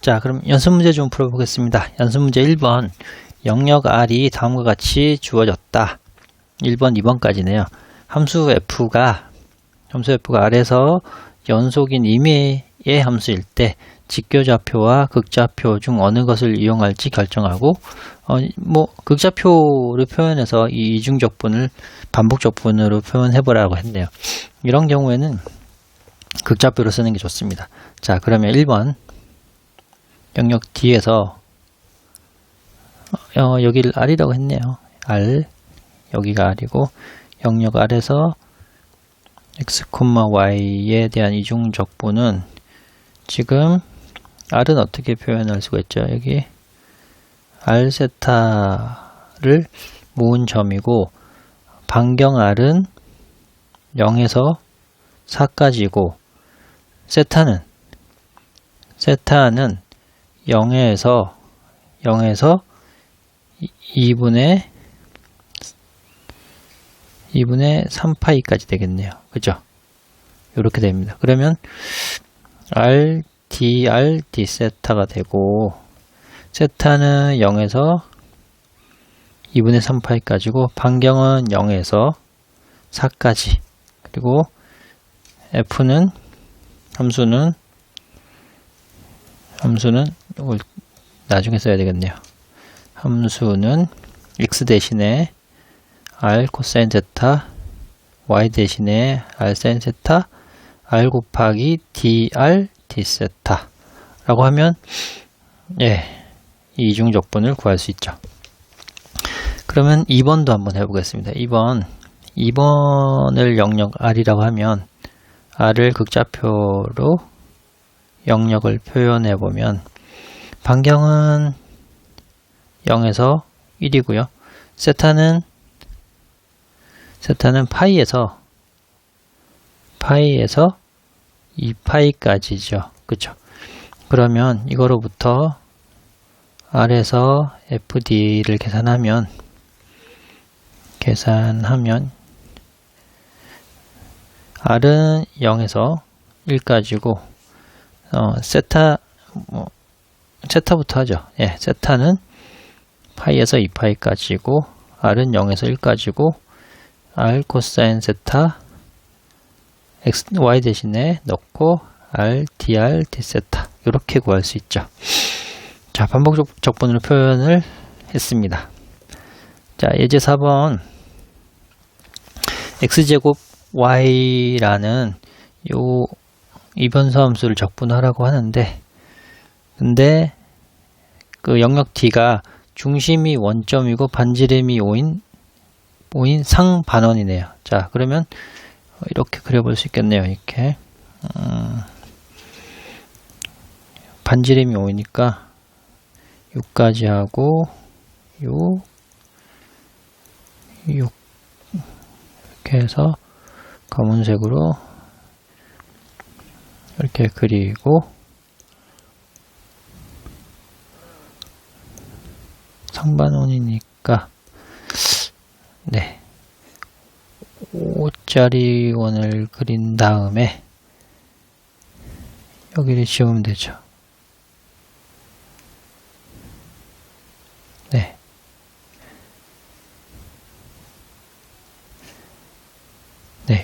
자, 그럼 연습 문제 좀 풀어보겠습니다. 연습 문제 1번. 영역 R이 다음과 같이 주어졌다. 1번, 2번까지네요. 함수 F가 R에서 연속인 임의의 함수일 때 직교좌표와 극좌표 중 어느 것을 이용할지 결정하고, 극좌표를 표현해서 이 이중적분을 반복적분으로 표현해보라고 했네요. 이런 경우에는 극좌표로 쓰는 게 좋습니다. 자, 그러면 1번. 영역 D에서 여기를 R이라고 했네요. R, 여기가 R이고 영역 R에서 X, Y에 대한 이중적분은 지금 R은 어떻게 표현할 수가 있죠? 여기 R 세타를 모은 점이고 반경 R은 0에서 4까지고 세타는 0에서 2분의 3파이까지 되겠네요. 그죠? 이렇게 됩니다. 그러면 R, D 세타가 되고 세타는 0에서 2분의 3파이까지고 반경은 0에서 4까지 그리고 F는 함수는 이걸 나중에 써야 되겠네요. 함수는 X 대신에 R 코사인 세타, Y 대신에 R 사인 세타, R 곱하기 DR D 세타 라고 하면 이 이중적분을 구할 수 있죠. 그러면 2번도 한번 해보겠습니다. 2번을 영역 R이라고 하면 R을 극좌표로 영역을 표현해 보면 반경은 0에서 1이고요. 세타는 파이에서 2파이까지죠. 그쵸? 그러면 이거로부터 R에서 FD를 계산하면 R은 0에서 1까지고 세타부터 하죠. 세타는 파이에서 2파이까지고 R은 0에서 1까지고 R 코사인 세타 Y 대신에 넣고 R, DR, D 세타 이렇게 구할 수 있죠. 자, 반복적분으로 표현을 했습니다. 자, 예제 4번 X제곱 Y라는 요 이변수 함수를 적분하라고 하는데 근데 그 영역 D가 중심이 원점이고 반지름이 5인 상반원이네요. 자, 그러면 이렇게 그려볼 수 있겠네요. 이렇게 반지름이 5이니까 6까지 하고 6 이렇게 해서 검은색으로 이렇게 그리고 상반원이니까 5짜리 원을 그린 다음에 여기를 지우면 되죠.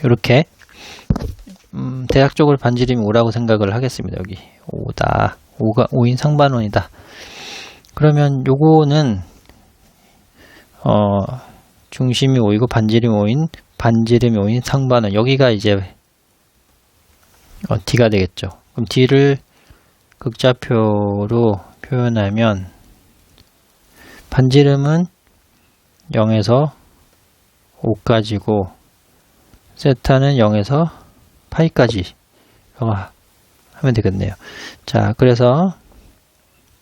이렇게 대략적으로 반지름이 5라고 생각을 하겠습니다. 여기 5인 상반원이다. 그러면 요거는 중심이 5이고 반지름이 5인 상반원. 여기가 이제 D가 되겠죠. 그럼 D를 극좌표로 표현하면 반지름은 0에서 5까지고 세타는 0에서 파이까지 하면 되겠네요. 자, 그래서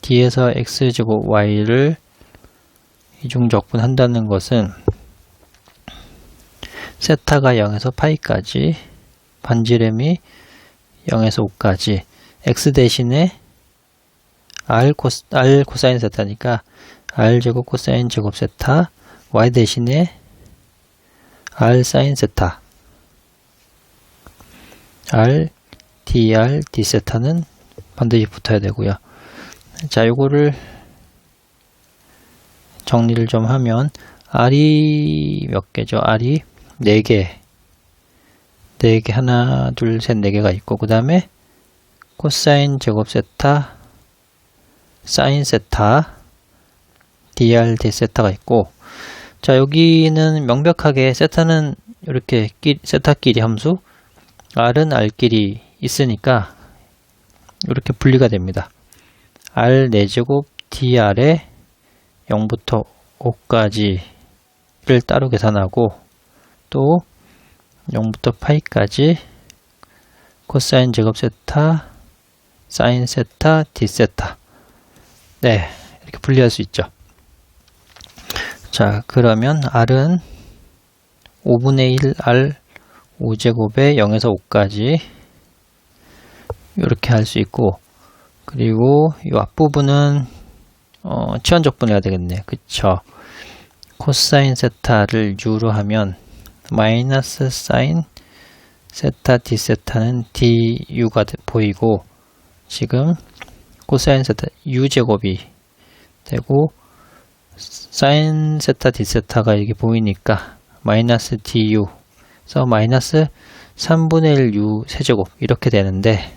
D에서 X제곱 Y를 이중적분 한다는 것은 세타가 0에서 파이까지 반지름이 0에서 5까지 X 대신에 R 코사인 세타니까 R 제곱 코사인 제곱 세타 Y 대신에 R 사인 세타 R, DR, D 세타는 반드시 붙어야 되고요. 자, 요거를 정리를 좀 하면 R이 몇 개죠? R이 4개. 4개, 하나, 둘, 셋, 4개가 있고, 그 다음에 코사인 제곱 세타, 사인 세타, dr d 세타가 있고, 자, 여기는 명백하게 세타는 이렇게 세타끼리 함수, r은 r끼리 있으니까 이렇게 분리가 됩니다. r 4제곱 dr에 0부터 5까지를 따로 계산하고, 또 0부터 파이까지 코사인 제곱 세타, 사인 세타, d 세타. 네, 이렇게 분리할 수 있죠. 자, 그러면 r은 5분의 1 r 5제곱에 0에서 5까지 이렇게 할 수 있고, 그리고 이 앞부분은 치환적분해야 되겠네. 그쵸? 코사인 세타를 u로 하면 마이너스 사인 세타 d 세타는 du가 보이고, 지금 코사인 세타 u제곱이 되고 사인 세타 d 세타가 이게 보이니까 마이너스 du 그래서 마이너스 3분의 1 u 세제곱 이렇게 되는데,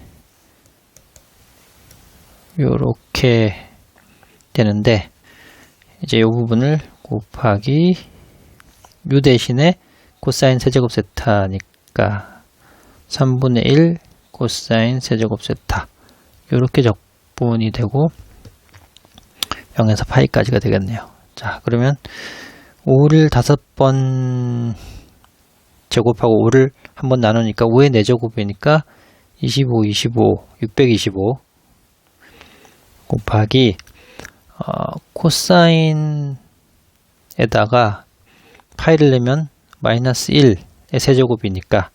요렇게 되는데, 이제 요 부분을 곱하기 u 대신에 코사인 세제곱 세타니까 3분의 1 코사인 세제곱 세타, 요렇게 적분이 되고 0에서 파이까지가 되겠네요. 자, 그러면 5를 5번 제곱하고 5를 한번 나누니까 5의 4제곱이니까 25, 25, 625 곱하기 코사인에다가 파이를 내면 마이너스 1의 세제곱이니까,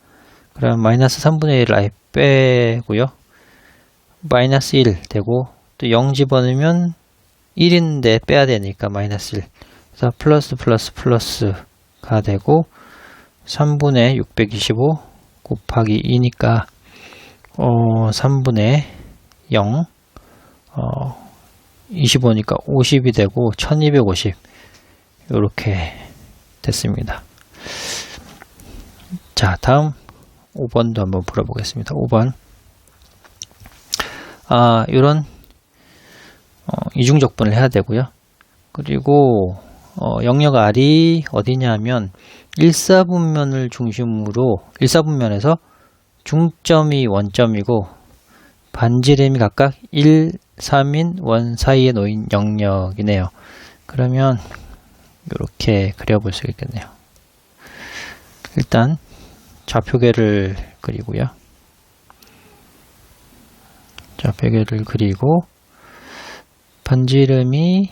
그러면 마이너스 3분의 1을 아예 빼고요. 마이너스 1 되고, 또 0 집어넣으면 1인데 빼야 되니까 마이너스 1. 그래서 플러스 플러스 플러스가 되고, 3분의 625 곱하기 2니까 3분의 0 25니까 50이 되고 1250 이렇게 됐습니다. 자, 다음 5번도 한번 풀어보겠습니다. 5번 이런 이중적분을 해야 되고요. 그리고 영역 R이 어디냐면 1사분면을 중심으로 1사분면에서 중점이 원점이고 반지름이 각각 1, 3인 원 사이에 놓인 영역이네요. 그러면 이렇게 그려볼 수 있겠네요. 일단 좌표계를 그리고요. 좌표계를 그리고 반지름이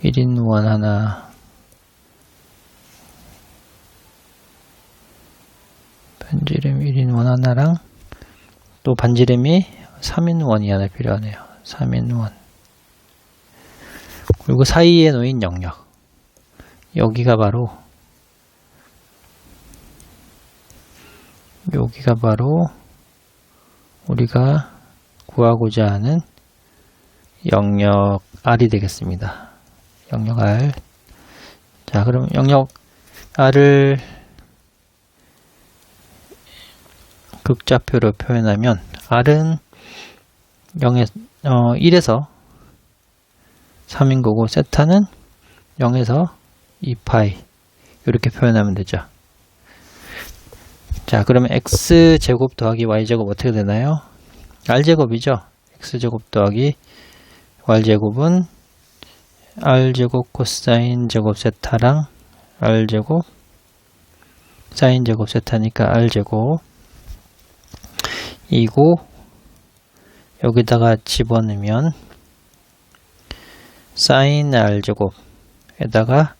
1인 원 하나, 반지름 1인 원 하나랑 또 반지름이 3인 원이 하나 필요하네요. 3인 원. 그리고 사이에 놓인 영역. 여기가 바로 우리가 구하고자 하는 영역 R이 되겠습니다. 영역 R. 자, 그럼 영역 R을 극좌표로 표현하면 R은 1에서 3인 거고, 세타는 0에서 2파이 이렇게 표현하면 되죠. 자, 그러면 x제곱 더하기 y제곱 어떻게 되나요? r제곱이죠. x제곱 더하기 y제곱은 r제곱 코사인 제곱 세타랑 r제곱 사인 제곱 세타니까 r제곱 이고, 여기다가 집어넣으면 사인 r제곱에다가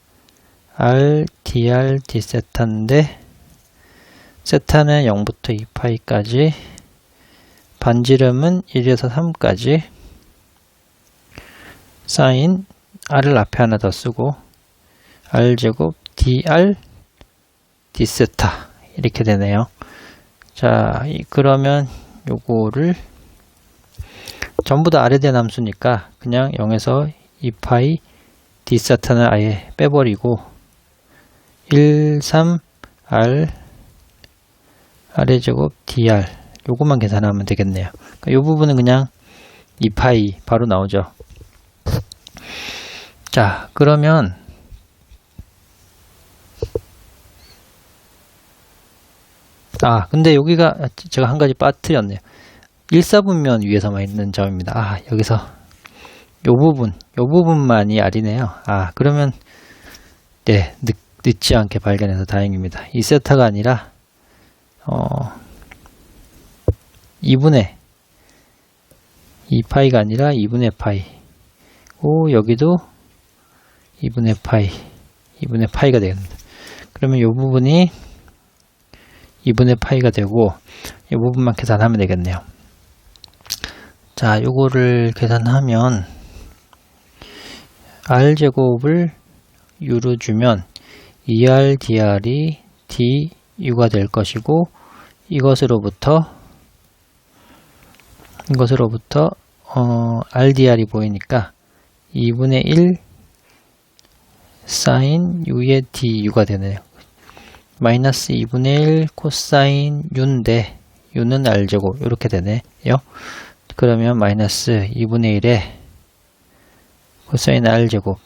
r dr d 세타인데, 세타는 0부터 2파이까지, 반지름은 1에서 3까지, 사인 r을 앞에 하나 더 쓰고 r제곱 dr d 세타 이렇게 되네요. 자, 그러면 요거를 전부 다 R에 대한 함수니까 그냥 0에서 2파이 D세타는 아예 빼버리고 1, 3, R, R의 제곱 DR 요것만 계산하면 되겠네요. 그러니까 요 부분은 그냥 2파이 바로 나오죠. 자, 그러면 근데 여기가 제가 한 가지 빠뜨렸네요. 1사분면 위에서만 있는 점입니다. 여기서 요 부분만이 R이네요. 그러면 네, 늦지 않게 발견해서 다행입니다. 이 세타가 아니라 2분의 2파이가 아니라 2분의 파이. 여기도 2분의 파이가 되겠습니다. 그러면 이 부분이 2분의 파이가 되고 이 부분만 계산하면 되겠네요. 자, 요거를 계산하면 R제곱을 U로 주면 2R, DR이 DU가 될 것이고 이것으로부터 RDR이 보이니까 2분의 1 사인 U의 DU가 되네요. 마이너스 2분의 1 코사인 U인데 U는 R제곱 이렇게 되네요. 그러면 마이너스 2분의 1에 코사인 R제곱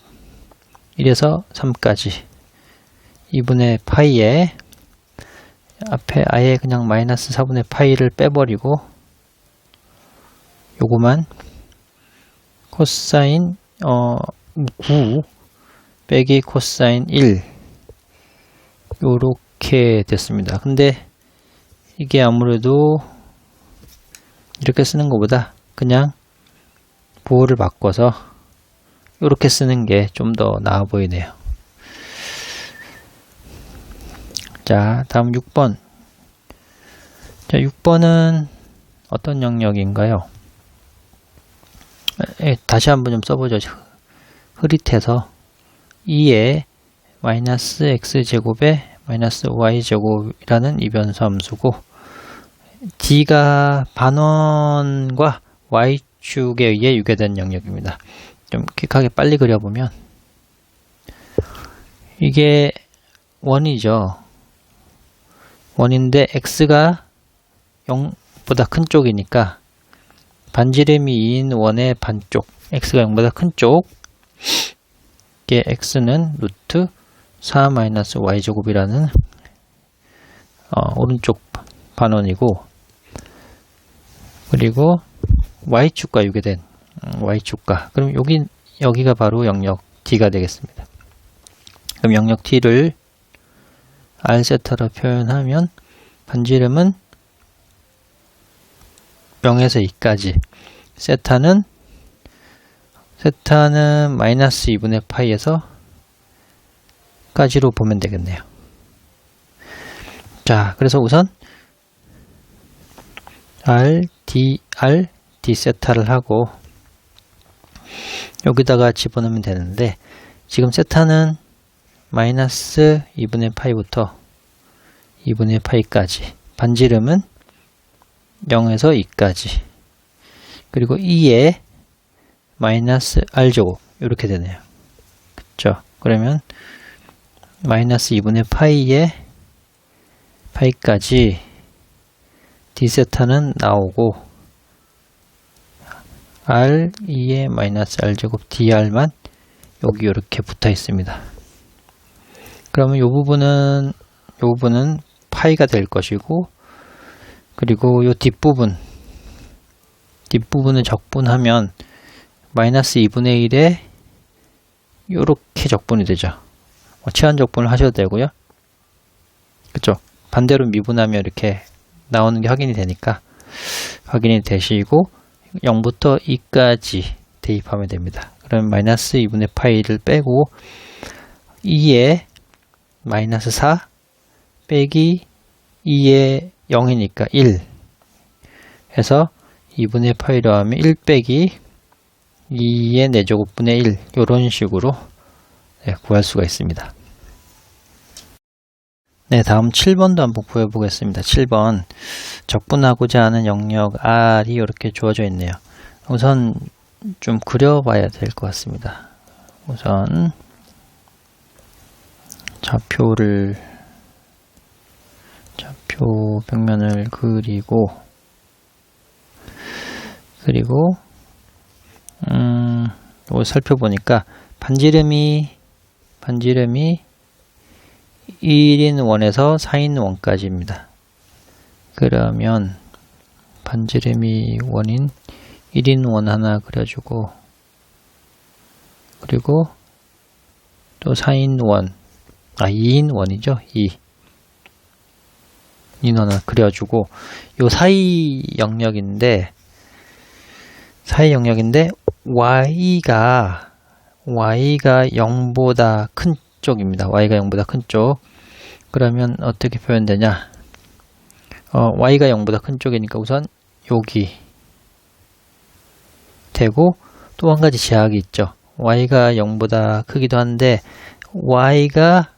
1에서 3까지 2분의 파이에 앞에 아예 그냥 마이너스 4분의 파이를 빼버리고 요거만 코사인 9 빼기 코사인 1 요렇게 됐습니다. 근데 이게 아무래도 이렇게 쓰는 것보다 그냥 부호를 바꿔서 이렇게 쓰는 게 좀 더 나아 보이네요. 자, 다음 6번. 자, 6번은 어떤 영역인가요? 다시 한번 좀 써보죠. 흐릿해서 2에 마이너스 x제곱에 마이너스 y제곱이라는 이변수 함수고 d가 반원과 y축에 의해 유괴된 영역입니다. 좀 퀵하게 빨리 그려보면 이게 원이죠. 원인데 x가 0보다 큰 쪽이니까 반지름이 2인 원의 반쪽 x가 0보다 큰 쪽 이게 x는 루트 4 마이너스 y제곱이라는 오른쪽 반원이고 그리고 y축과 유괴된 y축과 그럼 여기가 바로 영역 D가 되겠습니다. 그럼 영역 D를 R세타로 표현하면 반지름은 0에서 2까지 세타는 마이너스 2분의 파이에서 까지로 보면 되겠네요. 자, 그래서 우선 D 세타를 하고 여기다가 집어넣으면 되는데 지금 세타는 마이너스 2분의 파이부터 2분의 파이까지 반지름은 0에서 2까지 그리고 2에 마이너스 r제곱 이렇게 되네요. 그쵸? 그러면 마이너스 2분의 파이에 파이까지 d세타는 나오고 r 2에 마이너스 r제곱 dr만 여기 이렇게 붙어 있습니다. 그러면 이 부분은 파이가 될 것이고 그리고 이 뒷부분을 적분하면 마이너스 2분의 1에 이렇게 적분이 되죠. 치환 적분을 하셔도 되고요. 그쵸? 반대로 미분하면 이렇게 나오는 게 확인이 되니까 확인이 되시고 0부터 2까지 대입하면 됩니다. 그러면 마이너스 2분의 파이를 빼고 2에 마이너스 4 빼기 2에 0이니까 1 해서 2분의 파이로 하면 1 빼기 2의 4제곱분의 1 이런 식으로 구할 수가 있습니다. 네, 다음 7번도 한번 보여보겠습니다. 7번. 적분하고자 하는 영역 R이 이렇게 주어져 있네요. 우선 좀 그려봐야 될 것 같습니다. 우선 좌표 벽면을 그리고 살펴보니까 반지름이 1인 원에서 4인 원까지입니다. 그러면 반지름이 원인 1인 원 하나 그려주고, 그리고 또 4인 원, 2인 원이죠. 2인 원을 그려주고, 요 사이 영역인데 y가 0보다 큰 쪽입니다. y가 0보다 큰 쪽. 그러면 어떻게 표현되냐? y가 0보다 큰 쪽이니까 우선 여기 되고, 또 한 가지 제약이 있죠. y가 0보다 크기도 한데 y가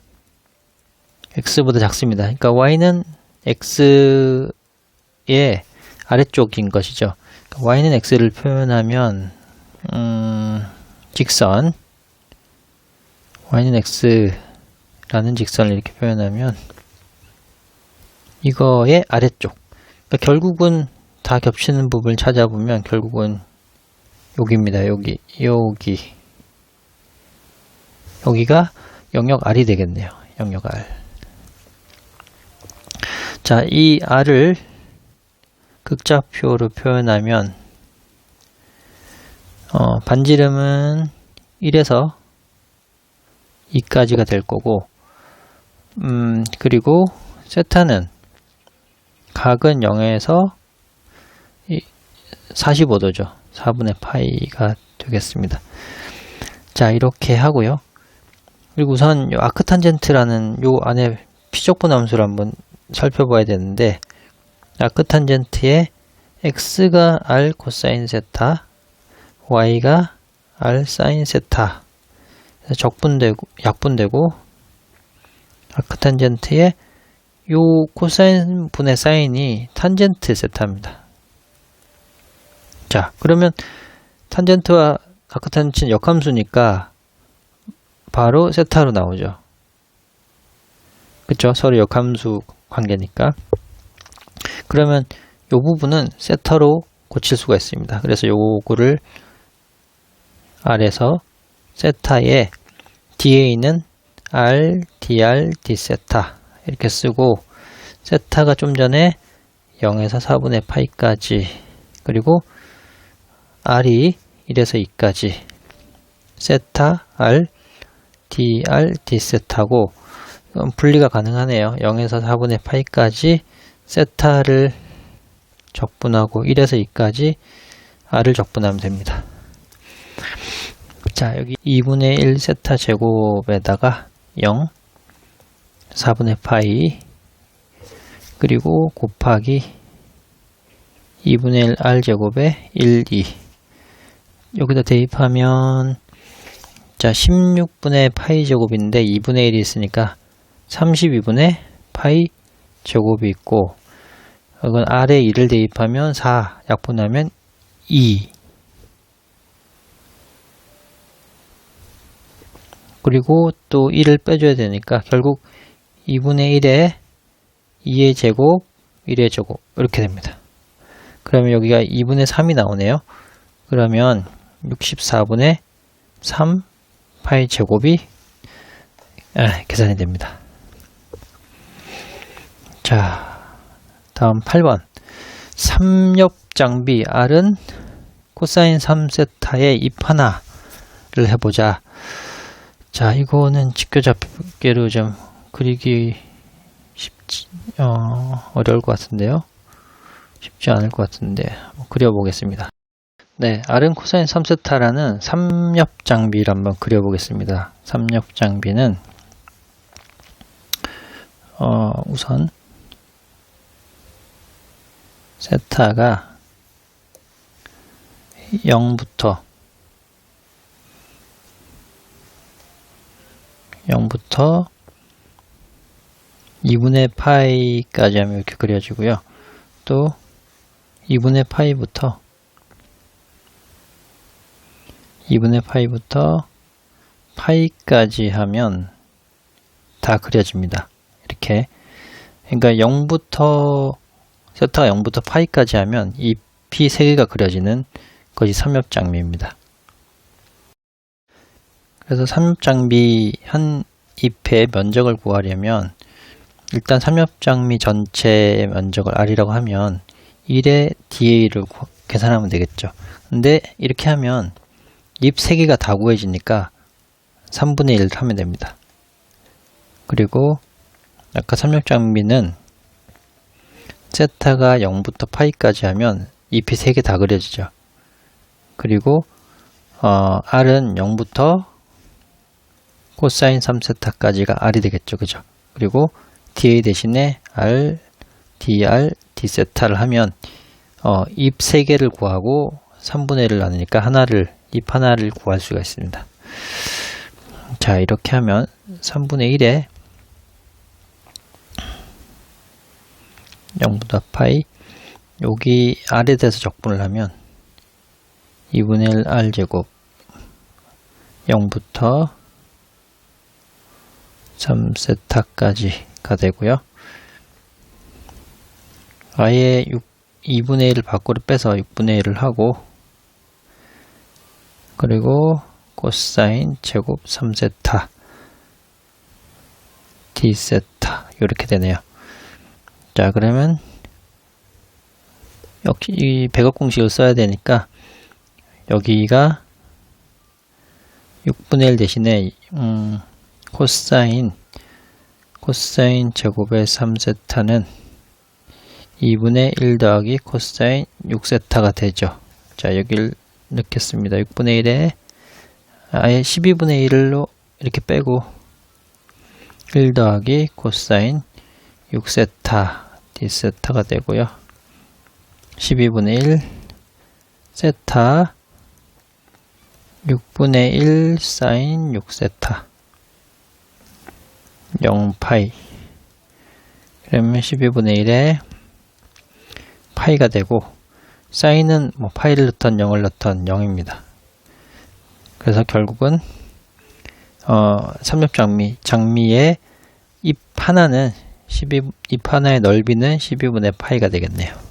x보다 작습니다. 그러니까 y는 x의 아래쪽인 것이죠. 그러니까 y는 x를 표현하면 직선 y는 x라는 직선을 이렇게 표현하면 이거의 아래쪽, 그러니까 결국은 다 겹치는 부분을 찾아보면 결국은 여기입니다. 여기가 영역 R이 되겠네요. 영역 R. 자, 이 R을 극좌표로 표현하면 반지름은 1에서 2까지가 될 거고, 그리고 세타는 각은 0에서 45도죠. 4분의 파이가 되겠습니다. 자, 이렇게 하고요. 그리고 우선 요 아크탄젠트라는 요 안에 피적분 함수를 한번 살펴봐야 되는데, 아크탄젠트에 x가 r 코사인 세타, y가 r 사인 세타, 약분되고, 아크탄젠트에 요 코사인 분의 사인이 탄젠트 세타입니다. 자, 그러면 탄젠트와 아크탄젠트는 역함수니까 바로 세타로 나오죠. 그쵸? 서로 역함수 관계니까. 그러면 요 부분은 세타로 고칠 수가 있습니다. 그래서 요거를 R에서 세타에 뒤에 있는 R, dr, d세타 이렇게 쓰고, 세타가 좀 전에 0에서 4분의 파이까지, 그리고 R이 1에서 2까지 세타 R, dr, d세타고, 분리가 가능하네요. 0에서 4분의 파이까지 세타를 적분하고 1에서 2까지 R을 적분하면 됩니다. 자, 여기 2분의 1 세타 제곱에다가 0, 4분의 파이, 그리고 곱하기 2분의 1 R 제곱에 1, 2. 여기다 대입하면, 자, 16분의 파이 제곱인데 2분의 1이 있으니까 32분의 파이 제곱이 있고, 이건 R에 2를 대입하면 4, 약분하면 2. 그리고 또 1을 빼줘야 되니까 결국 2분의 1에 2의 제곱, 1의 제곱 이렇게 됩니다. 그러면 여기가 2분의 3이 나오네요. 그러면 64분의 3 파이 제곱이 계산이 됩니다. 자, 다음 8번. 삼엽장비 R은 코사인 3세타의 입 하나를 해보자. 자, 이거는 직교잡기로 좀 그리기 어려울 것 같은데요. 쉽지 않을 것 같은데 그려보겠습니다. 네, R은 코사인 3세타라는 삼엽장비를 한번 그려보겠습니다. 삼엽장비는 우선 세타가 0부터 0부터 2분의 파이까지 하면 이렇게 그려지고요. 또 2분의 파이부터 파이까지 하면 다 그려집니다. 이렇게. 그러니까 0부터 세타가 0부터 파이까지 하면 잎이 3개가 그려지는 것이 삼엽장미입니다. 그래서 삼엽장미 한 잎의 면적을 구하려면 일단 삼엽장미 전체 면적을 R이라고 하면 1의 DA를 계산하면 되겠죠. 근데 이렇게 하면 잎 3개가 다 구해지니까 3분의 1을 하면 됩니다. 그리고 아까 삼엽장미는 세타가 0부터 파이까지 하면 잎이 3개 다 그려지죠. 그리고 R은 0부터 코사인 3세타까지가 R이 되겠죠. 그죠? 그리고 DA 대신에 R, DR, D세타를 하면 잎 3개를 구하고 3분의 1을 나누니까 잎 하나를 구할 수가 있습니다. 자, 이렇게 하면 3분의 1에 0부터 파이, 여기 R에 대해서 적분을 하면 2분의 1 R제곱 0부터 3세타까지가 되고요. 아예 2분의 1을 밖으로 빼서 6분의 1을 하고, 그리고 코사인 제곱 3세타 D세타 이렇게 되네요. 자, 그러면 역시 이 백업 공식을 써야 되니까 여기가 6분의 1 대신에 코사인 제곱의 3세타는 2분의 1 더하기 코사인 6세타가 되죠. 자, 여기를 넣겠습니다. 6분의 1에 아예 12분의 1로 이렇게 빼고 1 더하기 코사인 6세타 D세타가 되고요. 12분의 1 세타 6분의 1 사인 6세타 0파이. 그러면 12분의 1에 파이가 되고, 사인은 뭐 파이를 넣던 0을 넣던 0입니다. 그래서 결국은 삼엽장미의 잎 하나의 넓이는 12분의 파이가 되겠네요.